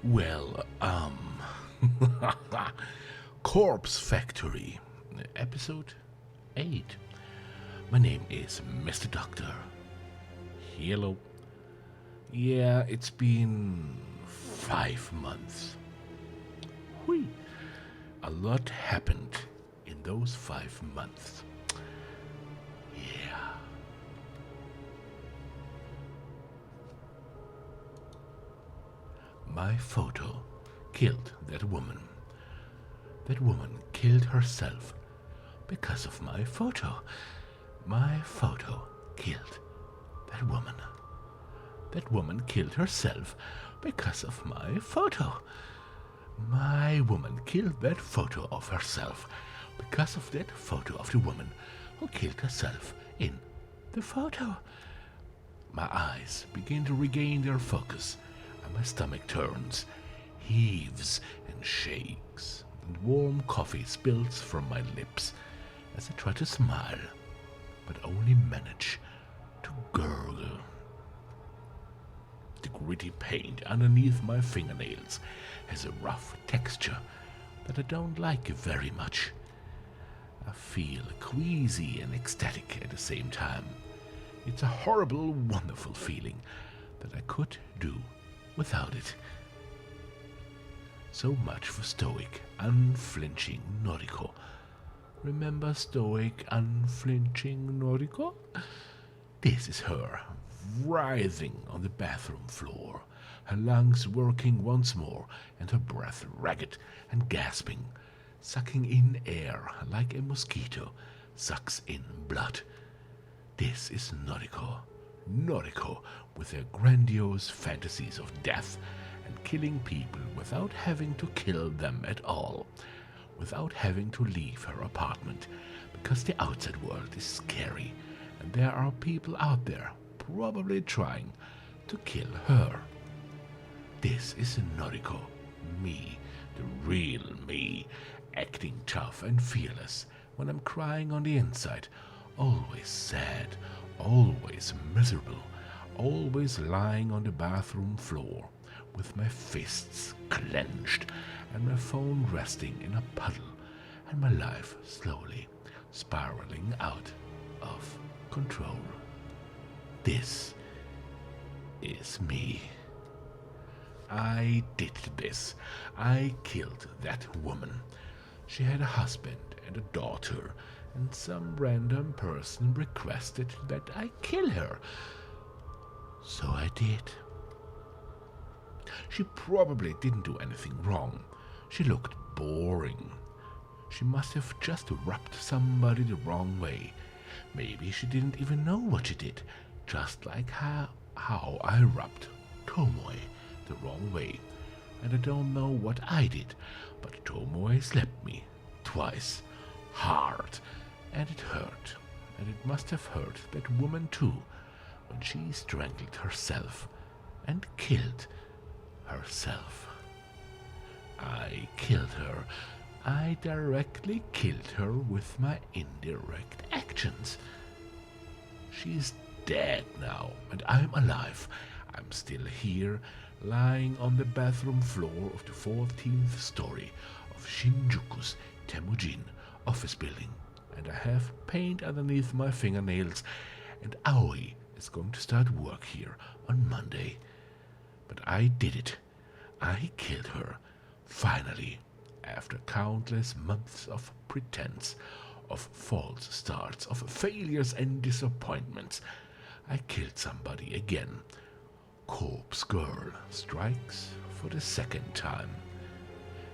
Well, Corpse Factory, episode 8. My name is Mr. Doctor. Hello. Yeah, it's been 5 months. Whee! A lot happened in those 5 months. Yeah. My photo killed that woman. That woman killed herself because of my photo. My photo killed that woman. That woman killed herself because of my photo. My woman killed that photo of herself because of that photo of the woman who killed herself in the photo. My eyes begin to regain their focus, and my stomach turns, heaves, and shakes, and warm coffee spills from my lips as I try to smile, but only manage to gurgle. The gritty paint underneath my fingernails has a rough texture that I don't like very much. I feel queasy and ecstatic at the same time. It's a horrible, wonderful feeling that I could do without it. So much for stoic, unflinching Noriko. Remember stoic, unflinching Noriko? This is her, writhing on the bathroom floor, her lungs working once more and her breath ragged and gasping, sucking in air like a mosquito sucks in blood. This is Noriko. Noriko with her grandiose fantasies of death and killing people without having to kill them at all, without having to leave her apartment, because the outside world is scary and there are people out there probably trying to kill her. This is Noriko, me, the real me, acting tough and fearless when I'm crying on the inside, always sad, always miserable, always lying on the bathroom floor with my fists clenched and my phone resting in a puddle and my life slowly spiraling out of control. This is me. I did this. I killed that woman. She had a husband and a daughter, and some random person requested that I kill her. So I did. She probably didn't do anything wrong. She looked boring. She must have just rubbed somebody the wrong way. Maybe she didn't even know what she did, just like how I rubbed Tomoe the wrong way. And I don't know what I did, but Tomoe slapped me twice, hard, and it hurt. And it must have hurt that woman too, when she strangled herself and killed herself. I killed her. I directly killed her with my indirect actions. She's dead now, and I'm alive. I'm still here, lying on the bathroom floor of the 14th story of Shinjuku's Temujin office building, and I have paint underneath my fingernails, and Aoi is going to start work here on Monday. But I did it. I killed her, finally, after countless months of pretense, of false starts, of failures and disappointments. I killed somebody again. Corpse Girl strikes for the second time.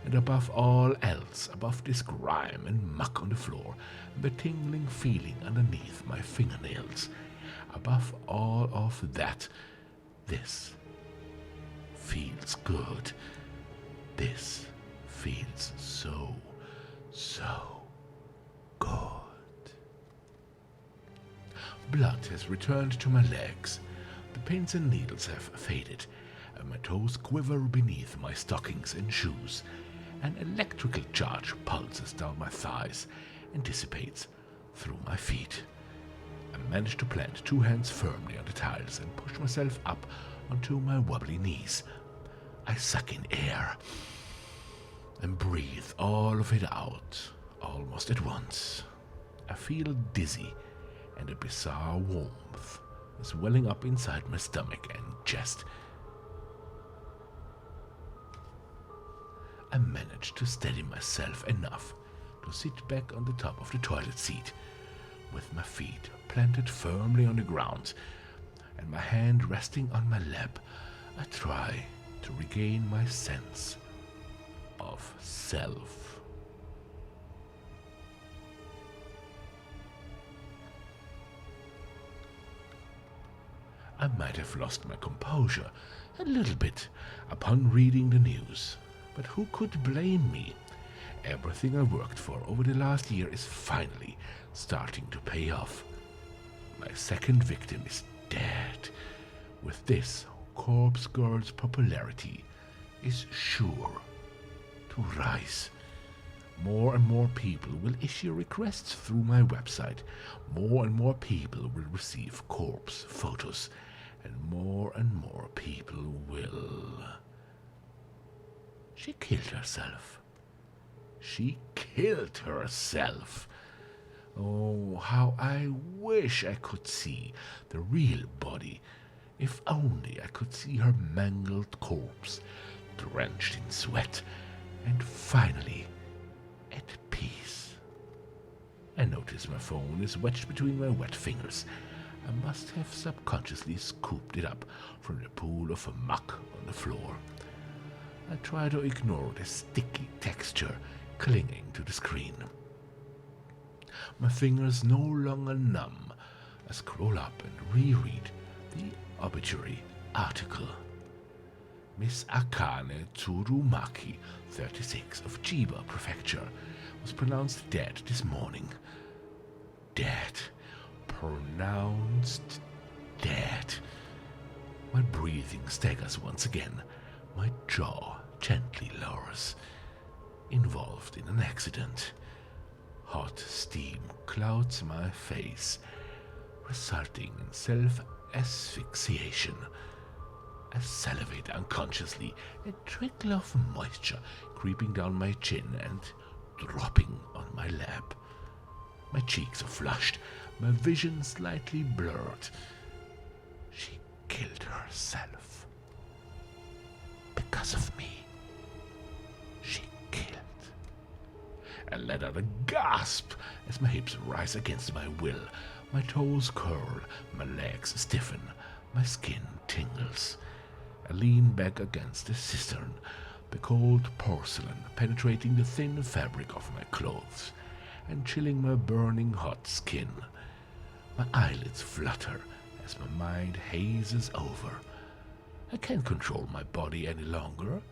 And above all else, above this grime and muck on the floor, and the tingling feeling underneath my fingernails, above all of that, this feels good. This feels so good. Blood has returned to my legs. The pins and needles have faded, and my toes quiver beneath my stockings and shoes. An electrical charge pulses down my thighs and dissipates through my feet. I manage to plant 2 hands firmly on the tiles and push myself up onto my wobbly knees. I suck in air and breathe all of it out, almost at once. I feel dizzy, and a bizarre warmth is welling up inside my stomach and chest. I manage to steady myself enough to sit back on the top of the toilet seat, with my feet planted firmly on the ground and my hand resting on my lap. I try to regain my sense of self. I might have lost my composure a little bit upon reading the news, but who could blame me? Everything I worked for over the last year is finally starting to pay off. My second victim is dead. With this, Corpse Girl's popularity is sure to rise. More and more people will issue requests through my website. More and more people will receive corpse photos. And more people will... She killed herself. She killed herself. Oh, how I wish I could see the real body. If only I could see her mangled corpse, drenched in sweat, and finally at peace. I notice my phone is wedged between my wet fingers. I must have subconsciously scooped it up from the pool of muck on the floor. I try to ignore the sticky texture clinging to the screen. My fingers no longer numb. I scroll up and reread the obituary article. Miss Akane Tsurumaki, 36, of Chiba Prefecture, was pronounced dead this morning. Dead. Pronounced dead. My breathing staggers once again. My jaw gently lowers. Involved in an accident. Hot steam clouds my face, resulting in self-asphyxiation. I salivate unconsciously, a trickle of moisture creeping down my chin and dropping on my lap. My cheeks are flushed, my vision slightly blurred. She killed herself. Because of me. She killed. I let out a gasp as my hips rise against my will. My toes curl, my legs stiffen, my skin tingles. I lean back against the cistern, the cold porcelain penetrating the thin fabric of my clothes and chilling my burning hot skin. My eyelids flutter as my mind hazes over. I can't control my body any longer.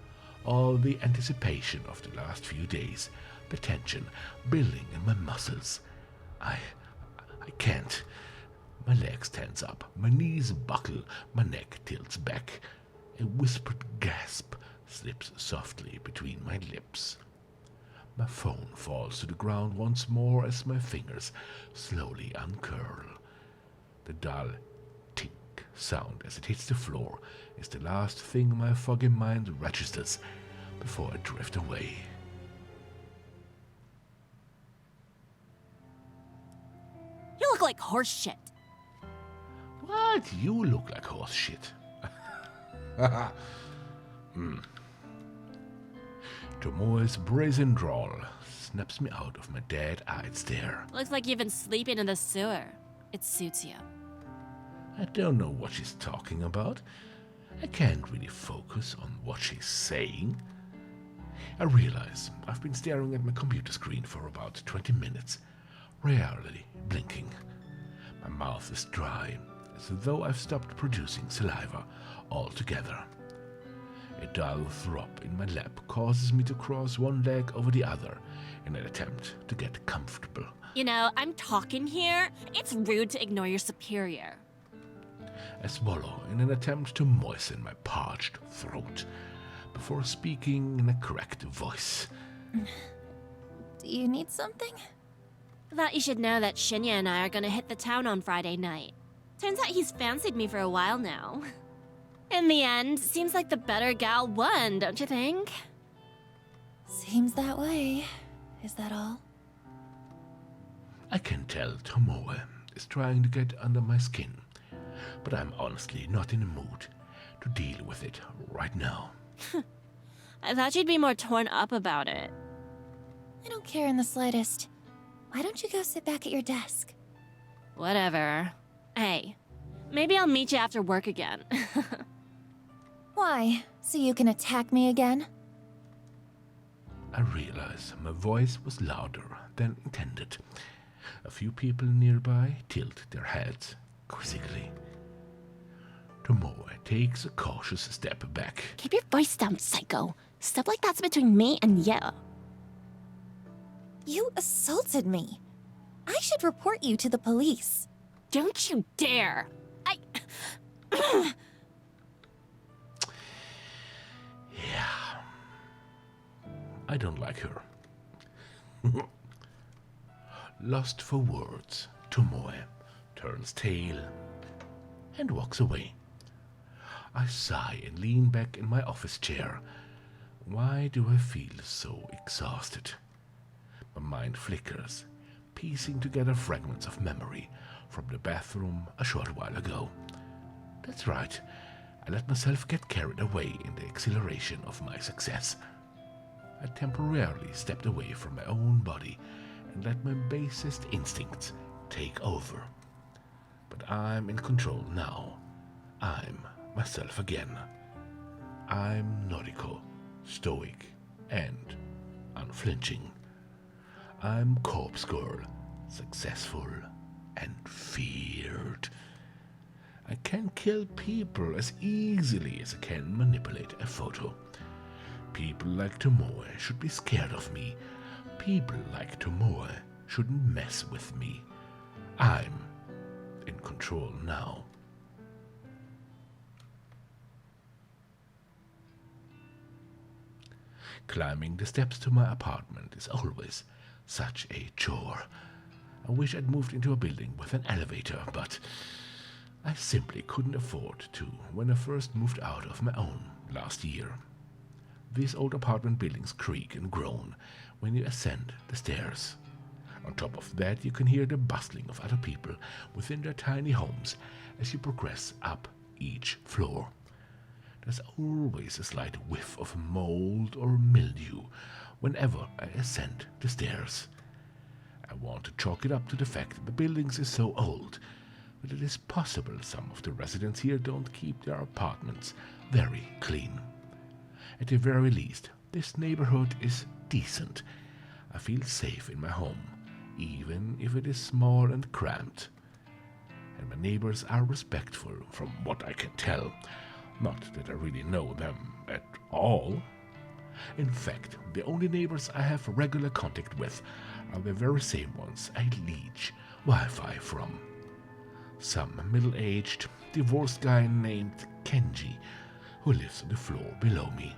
All the anticipation of the last few days, the tension building in my muscles. I can't. My legs tense up, my knees buckle, my neck tilts back. A whispered gasp slips softly between my lips. My phone falls to the ground once more as my fingers slowly uncurl. The dull tink sound as it hits the floor is the last thing my foggy mind registers before I drift away. You look like horse shit. What? You look like horse shit. Tomoe's brazen drawl snaps me out of my dead-eyed stare. Looks like you've been sleeping in the sewer. It suits you. I don't know what she's talking about. I can't really focus on what she's saying. I realize I've been staring at my computer screen for about 20 minutes, rarely blinking. My mouth is dry, as though I've stopped producing saliva altogether. A dull throb in my lap causes me to cross one leg over the other in an attempt to get comfortable. You know, I'm talking here. It's rude to ignore your superior. I swallow in an attempt to moisten my parched throat before speaking in a correct voice. Do you need something? Thought you should know that Shinya and I are gonna hit the town on Friday night. Turns out he's fancied me for a while now. In the end, seems like the better gal won, don't you think? Seems that way. Is that all? I can tell Tomoe is trying to get under my skin, but I'm honestly not in the mood to deal with it right now. I thought you'd be more torn up about it. I don't care in the slightest. Why don't you go sit back at your desk? Whatever. Hey, maybe I'll meet you after work again. Why? So you can attack me again? I realize my voice was louder than intended. A few people nearby tilt their heads quizzically. Tomoe takes a cautious step back. Keep your voice down, psycho. Stuff like that's between me and you. You assaulted me. I should report you to the police. Don't you dare! Yeah. I don't like her. Lost for words, Tomoe turns tail and walks away. I sigh and lean back in my office chair. Why do I feel so exhausted? My mind flickers, piecing together fragments of memory from the bathroom a short while ago. That's right, I let myself get carried away in the exhilaration of my success. I temporarily stepped away from my own body and let my basest instincts take over. But I'm in control now. I'm myself again. I'm Noriko, stoic and unflinching. I'm Corpse Girl, successful and feared. I can kill people as easily as I can manipulate a photo. People like Tomoe should be scared of me. People like Tomoe shouldn't mess with me. I'm in control now. Climbing the steps to my apartment is always such a chore. I wish I'd moved into a building with an elevator, but I simply couldn't afford to when I first moved out of my own last year. These old apartment buildings creak and groan when you ascend the stairs. On top of that, you can hear the bustling of other people within their tiny homes as you progress up each floor. There's always a slight whiff of mold or mildew whenever I ascend the stairs. I want to chalk it up to the fact that the buildings is so old, but it is possible some of the residents here don't keep their apartments very clean. At the very least, this neighborhood is decent. I feel safe in my home, even if it is small and cramped. And my neighbors are respectful from what I can tell. Not that I really know them at all. In fact, the only neighbors I have regular contact with are the very same ones I leech Wi-Fi from. Some middle-aged, divorced guy named Kenji, who lives on the floor below me,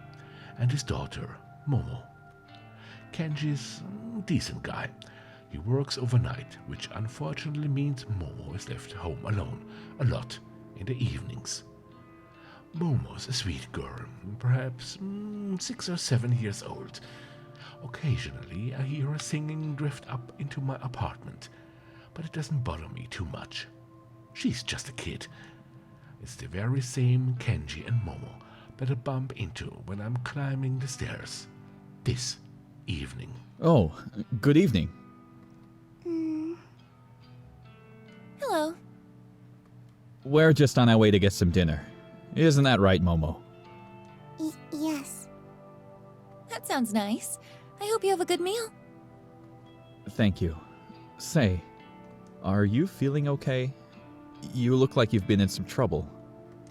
and his daughter, Momo. Kenji's a decent guy. He works overnight, which unfortunately means Momo is left home alone a lot in the evenings. Momo's a sweet girl, perhaps 6 or 7 years old. Occasionally, I hear her singing drift up into my apartment, but it doesn't bother me too much. She's just a kid. It's the very same Kenji and Momo that I bump into when I'm climbing the stairs. This evening. Oh, good evening. Hello. We're just on our way to get some dinner. Isn't that right, Momo? Yes. That sounds nice. I hope you have a good meal. Thank you. Say, are you feeling okay? You look like you've been in some trouble.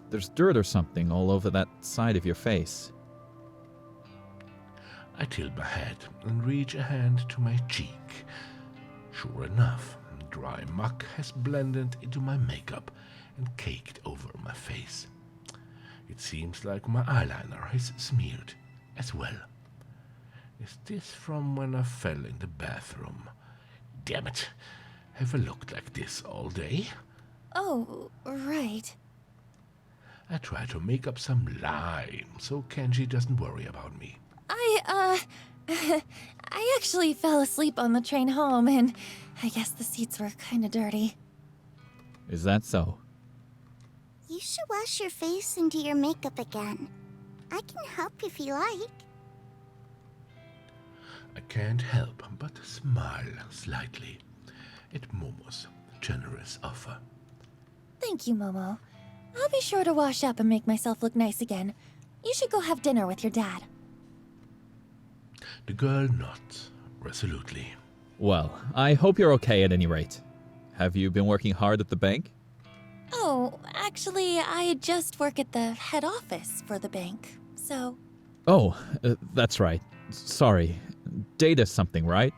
There's dirt or something all over that side of your face. I tilt my head and reach a hand to my cheek. Sure enough, dry muck has blended into my makeup and caked over my face. It seems like my eyeliner is smeared as well. Is this from when I fell in the bathroom? Damn it, have I looked like this all day? Oh, right. I try to make up some lie so Kenji doesn't worry about me. I actually fell asleep on the train home, and I guess the seats were kinda dirty. Is that so? You should wash your face and do your makeup again. I can help if you like. I can't help but smile slightly at Momo's generous offer. Thank you, Momo. I'll be sure to wash up and make myself look nice again. You should go have dinner with your dad. The girl nods resolutely. Well, I hope you're okay at any rate. Have you been working hard at the bank? Oh, actually, I just work at the head office for the bank, so... Oh, that's right. Sorry. Data something, right?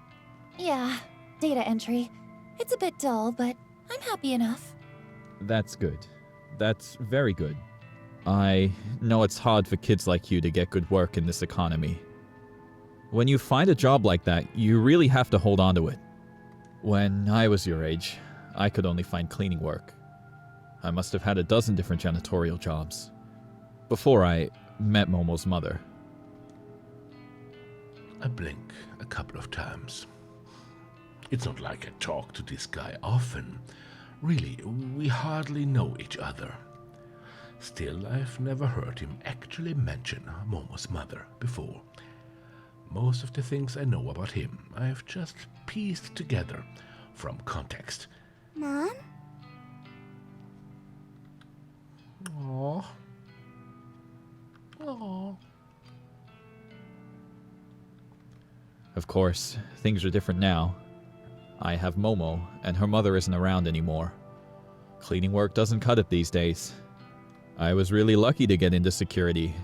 Yeah, data entry. It's a bit dull, but I'm happy enough. That's good. That's very good. I know it's hard for kids like you to get good work in this economy. When you find a job like that, you really have to hold on to it. When I was your age, I could only find cleaning work. I must have had a dozen different janitorial jobs. Before I met Momo's mother. I blink a couple of times. It's not like I talk to this guy often. Really, we hardly know each other. Still, I've never heard him actually mention Momo's mother before. Most of the things I know about him, I've just pieced together from context. Mom? Aww. Aww. Of course, things are different now. I have Momo, and her mother isn't around anymore. Cleaning work doesn't cut it these days. I was really lucky to get into security.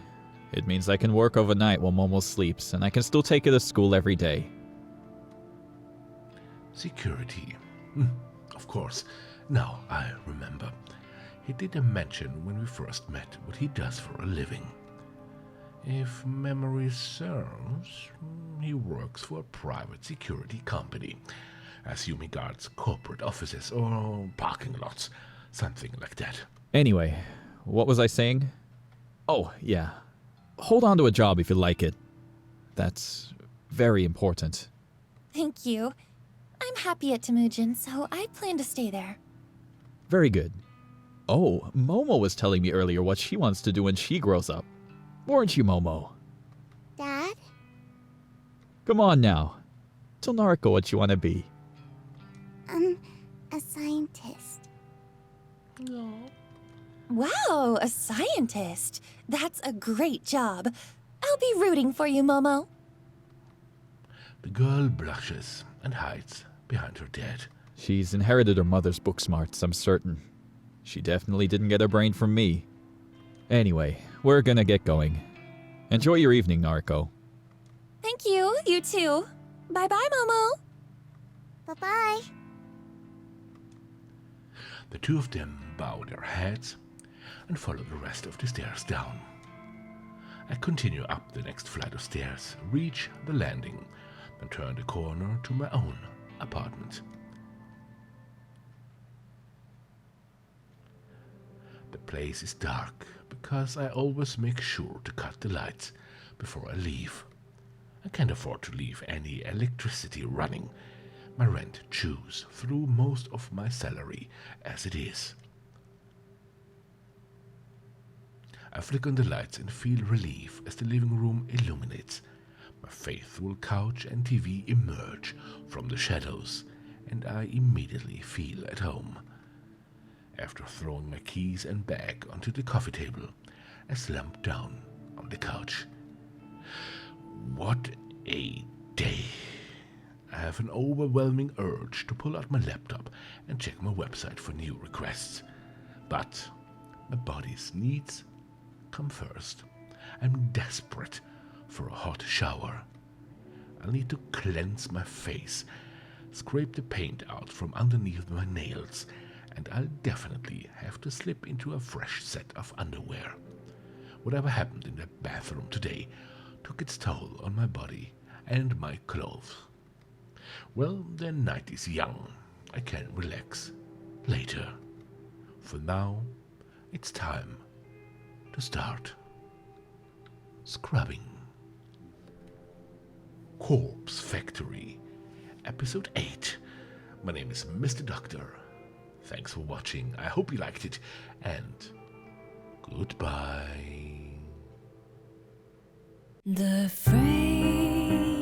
It means I can work overnight while Momo sleeps, and I can still take her to school every day. Security. Of course. Now I remember. He did mention when we first met what he does for a living. If memory serves, he works for a private security company. I assume he guards corporate offices or parking lots, something like that. Anyway, what was I saying? Oh, yeah. Hold on to a job if you like it. That's very important. Thank you. I'm happy at Temujin, so I plan to stay there. Very good. Oh, Momo was telling me earlier what she wants to do when she grows up. Weren't you, Momo? Dad? Come on now. Tell Nariko what you want to be. A scientist. No. Wow, a scientist. That's a great job. I'll be rooting for you, Momo. The girl blushes and hides behind her dad. She's inherited her mother's book smarts, I'm certain. She definitely didn't get her brain from me. Anyway, we're gonna get going. Enjoy your evening, Nariko. Thank you, you too. Bye-bye, Momo. Bye-bye. The two of them bow their heads and follow the rest of the stairs down. I continue up the next flight of stairs, reach the landing, then turn the corner to my own apartment. The place is dark because I always make sure to cut the lights before I leave. I can't afford to leave any electricity running. My rent chews through most of my salary as it is. I flick on the lights and feel relief as the living room illuminates. My faithful couch and TV emerge from the shadows, and I immediately feel at home. After throwing my keys and bag onto the coffee table, I slump down on the couch. What a day! I have an overwhelming urge to pull out my laptop and check my website for new requests. But my body's needs come first. I'm desperate for a hot shower. I'll need to cleanse my face, scrape the paint out from underneath my nails, and I'll definitely have to slip into a fresh set of underwear. Whatever happened in the bathroom today took its toll on my body and my clothes. Well, the night is young. I can relax later. For now, it's time to start scrubbing. Corpse Factory, Episode 8. My name is Mr. Doctor. Thanks for watching. I hope you liked it, and goodbye. The frame